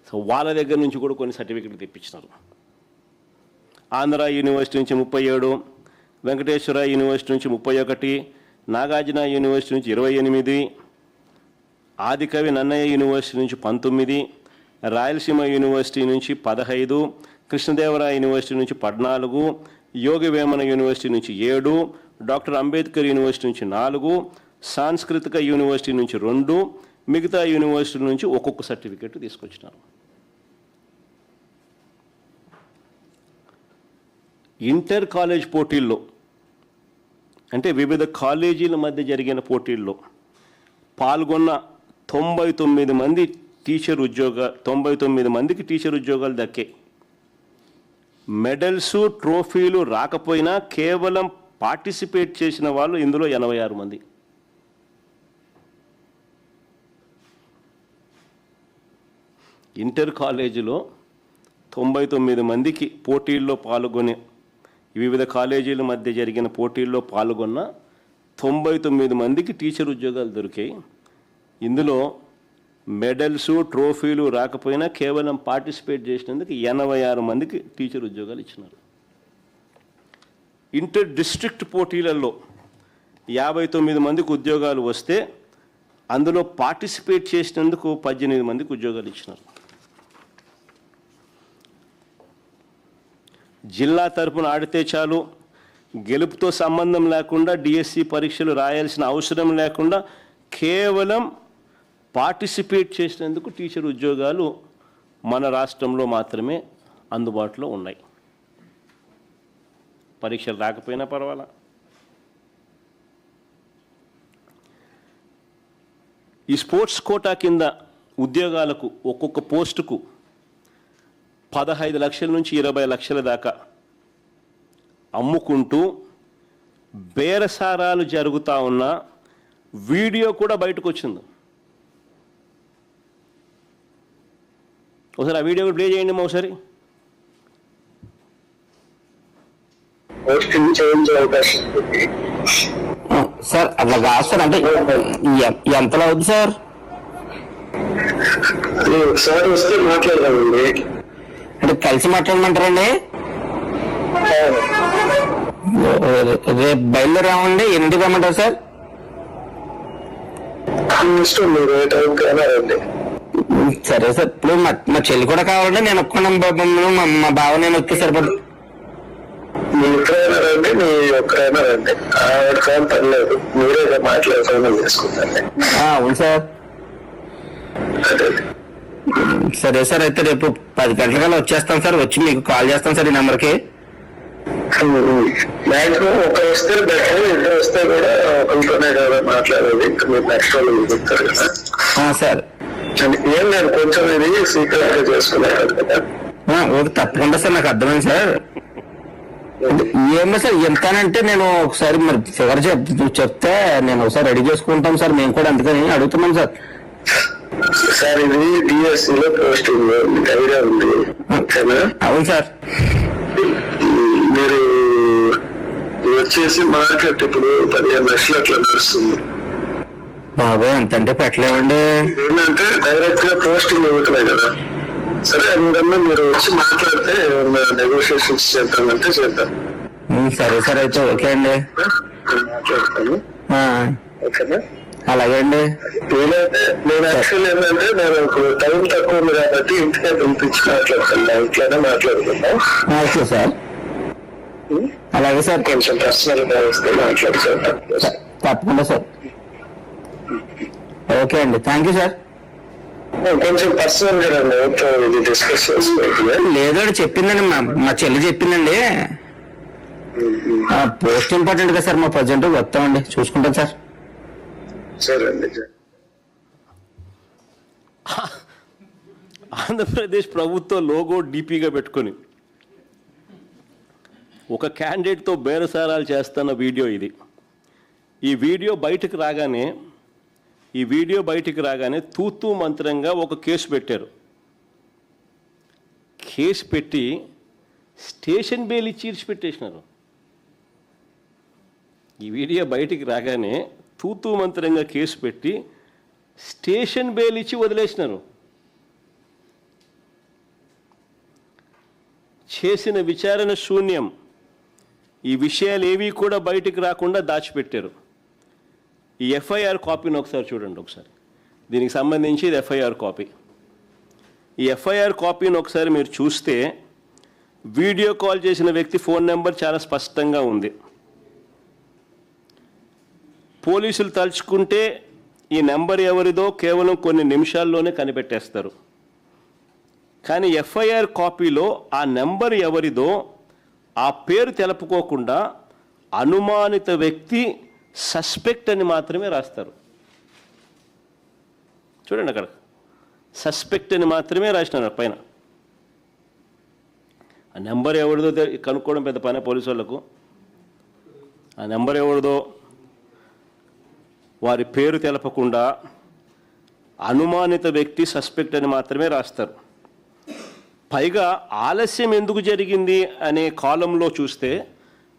So వాళ్ళ దగ్గర నుంచి కూడా కొన్ని సర్టిఫికెట్లు తెప్పించినారు. ఆంధ్ర యూనివర్సిటీ నుంచి 37, వెంకటేశ్వర యూనివర్సిటీ నుంచి 31, నాగార్జున యూనివర్సిటీ నుంచి 28, ఆదికవి నన్నయ్య యూనివర్సిటీ నుంచి 19, రాయలసీమ యూనివర్సిటీ నుంచి 15, కృష్ణదేవరాయ యూనివర్సిటీ నుంచి 14, యోగి వేమన యూనివర్సిటీ నుంచి 7, డాక్టర్ అంబేద్కర్ యూనివర్సిటీ నుంచి 4, సాంస్కృతిక యూనివర్సిటీ నుంచి 2, మిగతా యూనివర్సిటీ నుంచి ఒక్కొక్క సర్టిఫికెట్ తీసుకొచ్చినారు. ఇంటర్ కాలేజ్ పోటీల్లో అంటే వివిధ కాలేజీల మధ్య జరిగిన పోటీల్లో పాల్గొన్న 99 మందికి టీచర్ ఉద్యోగాలు దక్కాయి. మెడల్స్ ట్రోఫీలు రాకపోయినా కేవలం పార్టిసిపేట్ చేసిన వాళ్ళు ఇందులో 86 మంది. ఇంటర్ కాలేజీలో 99 మందికి పోటీల్లో పాల్గొనే వివిధ కాలేజీల మధ్య జరిగిన పోటీల్లో పాల్గొన్న 99 మందికి టీచర్ ఉద్యోగాలు దొరికాయి. ఇందులో మెడల్స్ ట్రోఫీలు రాకపోయినా కేవలం పార్టిసిపేట్ చేసినందుకు 86 మందికి టీచర్ ఉద్యోగాలు ఇచ్చినారు. ఇంటర్ డిస్ట్రిక్ట్ పోటీలలో 59 మందికి ఉద్యోగాలు వస్తే అందులో పార్టిసిపేట్ చేసినందుకు 18 మందికి ఉద్యోగాలు ఇచ్చినారు. జిల్లా తరపున ఆడితే చాలు, గెలుపుతో సంబంధం లేకుండా డిఎస్సి పరీక్షలు రాయాల్సిన అవసరం లేకుండా కేవలం పార్టిసిపేట్ చేసినందుకు టీచర్ ఉద్యోగాలు మన రాష్ట్రంలో మాత్రమే అందుబాటులో ఉన్నాయి. పరీక్షలు రాకపోయినా పర్వాలా. ఈ స్పోర్ట్స్ కోటా కింద ఉద్యోగాలకు ఒక్కొక్క పోస్టుకు 15 లక్షల నుంచి 20 లక్షల దాకా అమ్ముకుంటూ బేరసారాలు జరుగుతూ ఉన్న వీడియో కూడా బయటకు వచ్చింది. ఒకసారి ఆ వీడియో కూడా ప్లే చేయండి ఒకసారి. సార్ అట్లా కాదు సార్, అంటే ఎంతలో అవుతుంది సార్? ఒకసారి వస్తే మాట్లాడదామండి. అంటే కలిసి మాట్లాడమంటారండి? రేపు బయలుదేరామండి. ఎన్నింటికి రమ్మంటారు సార్? ఇష్టం, మీరు ఏ టైంకి అయినా రండి. సరే సార్. ఇప్పుడు మా చెల్లి కూడా కావాలండి. నేను ఒక్కన మా బావ నేను వస్తే సరిపడు. మీ ఇక్కడైనా రండి, మీ ఒక్కరైనా రండి. ఆవిడ కానీ పర్లేదు, మీరే మాట్లాడుకోవడం చేసుకుంటాను. అవును సార్. అదే సరే సార్, అయితే రేపు 10 గంటలకల్లా వచ్చేస్తాను సార్. వచ్చి మీకు కాల్ చేస్తాను సార్ ఈ నెంబర్కి. మాక్సిమం ఒక వస్తే బెటర్, ఇద్దరు వస్తే కూడా ఒకరితోనే కదా మాట్లాడేది. ఇంకా మీరు నెక్స్ట్ వాళ్ళు చెప్తారు కదా సార్. ఏం లేదు, కొంచెం ఇది సీక్రెట్ గా చేసుకున్నారు కదా. ఓకే, తప్పకుండా సార్. నాకు అర్థమైంది సార్. ఏమో సార్, ఎంతనంటే నేను ఒకసారి మరి ఫిగర్ చెప్తే నేను ఒకసారి రెడీ చేసుకుంటాం సార్. మేము కూడా అందుకని అడుగుతున్నాం సార్. సార్ ఇది డిఎస్సిలో పోస్టింగ్ ఐడియా ఉంది. అవును సార్. మీరు వచ్చేసి మార్కెట్ ఇప్పుడు 15 లక్షలు అట్లా నడుస్తుంది. బాబా ఎంతంటే పెట్టలేమండి. ఏంటంటే డైరెక్ట్ గా పోస్టింగ్ ఇవ్వట్లే కదా. సరే అందుకన్నా మీరు వచ్చి మాట్లాడితే నెగోషియేషన్స్ చేద్దామంటే చేద్దాం. సరే సార్, అయితే ఓకే అండి. మాట్లాడతాను. ఓకేనా? అలాగే అండి. నేనైతే నేను యాక్చువల్ ఏంటంటే నేను టైం తక్కువ ఉంది కాబట్టి ఇంటికే పిలిపించి మాట్లాడతాను. ఇంట్లోనే మాట్లాడుకుందాం. Okay sir. అలాగే సార్. కొంచెం పర్సనల్ గా వస్తే మాట్లాడుకుంటాం. తప్పకుండా సార్. ఓకే అండి, థ్యాంక్ యూ సార్. కొంచెం పర్సనల్ గా ఇది డిస్కస్ చేసుకోవాలి. లేదండి, చెప్పిందండి మా చెల్లి చెప్పిందండి. పోస్ట్ ఇంపార్టెంట్ కదా సార్. మా ప్రజెంట్ వస్తామండి, చూసుకుంటాం సార్. సరే అండి. ఆంధ్రప్రదేశ్ ప్రభుత్వ లోగో డీపీగా పెట్టుకొని ఒక క్యాండిడేట్తో బేరసారాలు చేస్తున్న వీడియో ఇది. ఈ వీడియో బయటికి రాగానే తూతూ మంత్రంగా ఒక కేసు పెట్టారు. కేసు పెట్టి స్టేషన్ బెయిల్ ఇచ్చి ఇడిచిపెట్టేసినారు. ఈ వీడియో బయటికి రాగానే తూతూ మంత్రంగా కేసు పెట్టి స్టేషన్ బెయిల్ ఇచ్చి వదిలేసినారు. చేసిన విచారణ శూన్యం. ఈ విషయాలు ఏవి కూడా బయటికి రాకుండా దాచిపెట్టారు. ఈ ఎఫ్ఐఆర్ కాపీని ఒకసారి చూడండి. ఒకసారి దీనికి సంబంధించి ఇది ఎఫ్ఐఆర్ కాపీ. ఈ ఎఫ్ఐఆర్ కాపీని ఒకసారి మీరు చూస్తే వీడియో కాల్ చేసిన వ్యక్తి ఫోన్ నెంబర్ చాలా స్పష్టంగా ఉంది. పోలీసులు తలుచుకుంటే ఈ నెంబర్ ఎవరిదో కేవలం కొన్ని నిమిషాల్లోనే కనిపెట్టేస్తారు. కానీ ఎఫ్ఐఆర్ కాపీలో ఆ నెంబర్ ఎవరిదో ఆ పేరు తెలుపుకోకుండా అనుమానిత వ్యక్తి సస్పెక్ట్ అని మాత్రమే రాస్తారు. చూడండి, అక్కడ సస్పెక్ట్ అని మాత్రమే రాసినారు పైన. ఆ నెంబర్ ఎవరిదో కనుక్కోవడం పెద్ద పని పోలీసు వాళ్ళకు. ఆ నెంబర్ ఎవరిదో వారి పేరు తెలపకుండా అనుమానిత వ్యక్తి సస్పెక్ట్ అని మాత్రమే రాస్తారు. పైగా ఆలస్యం ఎందుకు జరిగింది అనే కాలంలో చూస్తే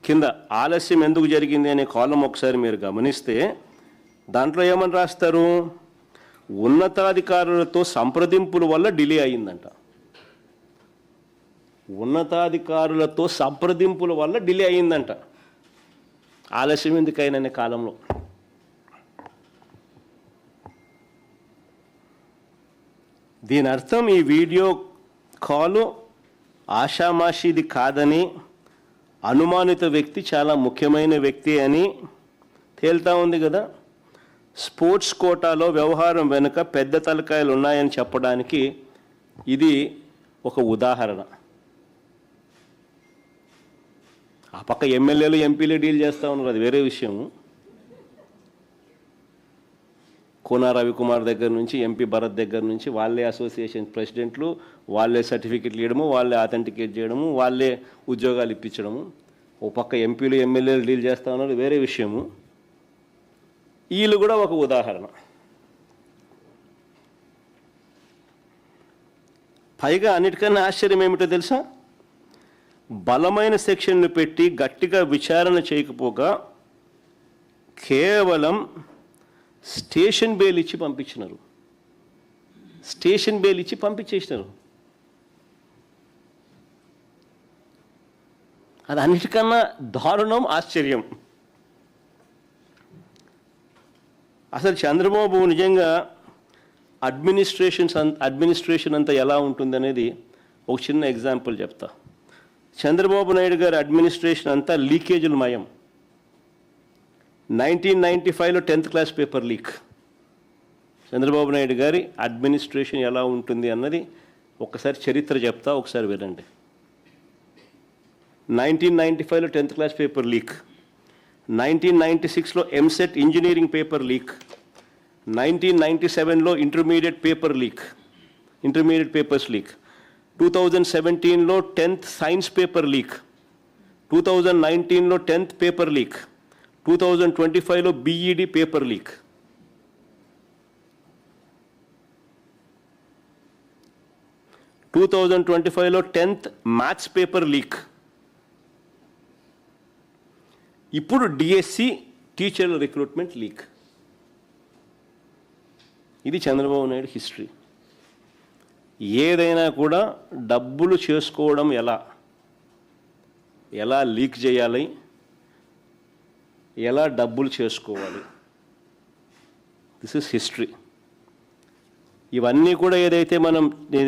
కింద ఆలస్యం ఎందుకు జరిగింది అనే కాలం ఒకసారి మీరు గమనిస్తే దాంట్లో ఏమని రాస్తారు? ఉన్నతాధికారులతో సంప్రదింపుల వల్ల డిలే అయిందంట. ఉన్నతాధికారులతో సంప్రదింపుల వల్ల డిలే అయిందంట. ఆలస్యం ఎందుకైనా కాలంలో. దీని అర్థం ఈ వీడియో కాలు ఆషామాషిది కాదని, అనుమానిత వ్యక్తి చాలా ముఖ్యమైన వ్యక్తి అని తేల్తా ఉంది కదా. స్పోర్ట్స్ కోటాలో వ్యవహారం వెనుక పెద్ద తలకాయలు ఉన్నాయని చెప్పడానికి ఇది ఒక ఉదాహరణ. ఆ పక్క ఎమ్మెల్యేలు ఎంపీలు డీల్ చేస్తూ ఉన్నారు, అది వేరే విషయం. కోన రవికుమార్ దగ్గర నుంచి ఎంపీ భరత్ దగ్గర నుంచి వాళ్ళే అసోసియేషన్ ప్రెసిడెంట్లు, వాళ్ళే సర్టిఫికెట్లు ఇవ్వడము, వాళ్ళే అథెంటికేట్ చేయడము, వాళ్ళే ఉద్యోగాలు ఇప్పించడము. ఓ పక్క ఎంపీలు ఎమ్మెల్యేలు డీల్ చేస్తూ ఉన్నారు, వేరే విషయము. వీళ్ళు కూడా ఒక ఉదాహరణ. పైగా అన్నిటికన్నా ఆశ్చర్యం ఏమిటో తెలుసా? బలమైన సెక్షన్లు పెట్టి గట్టిగా విచారణ చేయకపోగా కేవలం స్టేషన్ బెయిల్ ఇచ్చి పంపించినారు. స్టేషన్ బెయిల్ ఇచ్చి పంపించేసినారు. అది అన్నిటికన్నా దారుణం, ఆశ్చర్యం. అసలు చంద్రబాబు నిజంగా అడ్మినిస్ట్రేషన్ అంతా ఎలా ఉంటుందనేది ఒక చిన్న ఎగ్జాంపుల్ చెప్తా. చంద్రబాబు నాయుడు గారి అడ్మినిస్ట్రేషన్ అంతా లీకేజీల మయం. 1995లో 10th class paper leak. Chandrababu Naidu గారి అడ్మినిస్ట్రేషన్ ఎలా ఉంటుంది అన్నది ఒకసారి చరిత్ర చెప్తా, ఒకసారి వినండి. 1995లో 10th క్లాస్ పేపర్ లీక్. 1996లో ఎంసెట్ ఇంజనీరింగ్ పేపర్ లీక్. 1997లో ఇంటర్మీడియట్ పేపర్స్ లీక్. 2017లో 10th సైన్స్ పేపర్ లీక్. 2019లో 10th పేపర్ లీక్. 2025లో బీఈడి పేపర్ లీక్. లో 10th మ్యాథ్స్ పేపర్ లీక్. ఇప్పుడు డిఎస్సి టీచర్ల రిక్రూట్మెంట్ లీక్. ఇది చంద్రబాబు నాయుడు హిస్టరీ. ఏదైనా కూడా డబ్బులు చేసుకోవడం ఎలా లీక్ చేయాలి, ఎలా డబ్బులు చేసుకోవాలి, దిస్ ఇస్ హిస్టరీ. ఇవన్నీ కూడా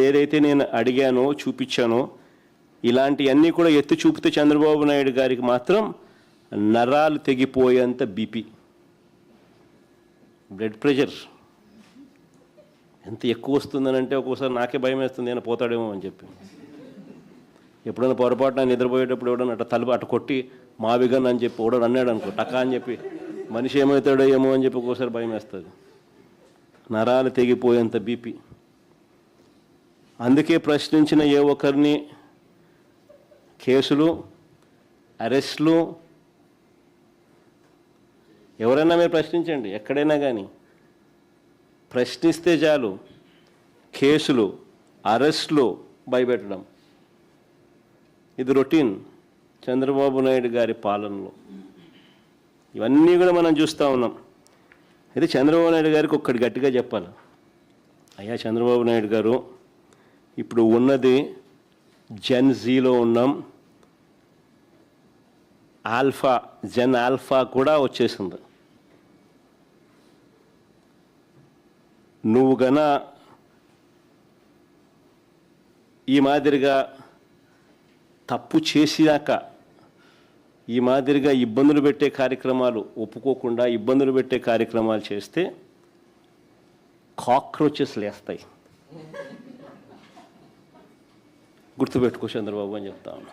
ఏదైతే నేను అడిగానో, చూపించానో, ఇలాంటివన్నీ కూడా ఎత్తి చూపితే చంద్రబాబు నాయుడు గారికి మాత్రం నరాలు తెగిపోయేంత బీపీ, బ్లడ్ ప్రెషర్ ఎంత ఎక్కువ వస్తుందనంటే ఒక్కోసారి నాకే భయం వేస్తుంది, నేను పోతాడేమో అని చెప్పి. ఎప్పుడైనా పొరపాటున నిద్రపోయేటప్పుడు ఎవడన్నా తలుపు అటు కొట్టి మావిగన్ అని చెప్పి ఓడని అన్నాడు అనుకో, టకా అని చెప్పి మనిషి ఏమవుతాడో ఏమో అని చెప్పి ఒక్కోసారి భయం వేస్తుంది. నరాలు తెగిపోయేంత బీపీ. అందుకే ప్రశ్నించిన ఏ ఒక్కరిని కేసులు, అరెస్టులు, ఎవరైనా మీరు ప్రశ్నించండి, ఎక్కడైనా కానీ ప్రశ్నిస్తే చాలు కేసులు, అరెస్టులు, భయపెట్టడం. ఇది రొటీన్ చంద్రబాబు నాయుడు గారి పాలనలో. ఇవన్నీ కూడా మనం చూస్తూ ఉన్నాం. అయితే చంద్రబాబు నాయుడు గారికి ఒక్కటి గట్టిగా చెప్పాలి. అయ్యా చంద్రబాబు నాయుడు గారు, ఇప్పుడు ఉన్నది జెన్ జీలో ఉన్నాం, జెన్ ఆల్ఫా కూడా వచ్చేసింది. నువ్వు గన ఈ మాదిరిగా తప్పు చేసినాక ఈ మాదిరిగా ఇబ్బందులు పెట్టే కార్యక్రమాలు ఒప్పుకోకుండా ఇబ్బందులు పెట్టే కార్యక్రమాలు చేస్తే కాక్రోచెస్ లేస్తాయి. గుర్తుపెట్టుకో చంద్రబాబు అని చెప్తా ఉన్నా.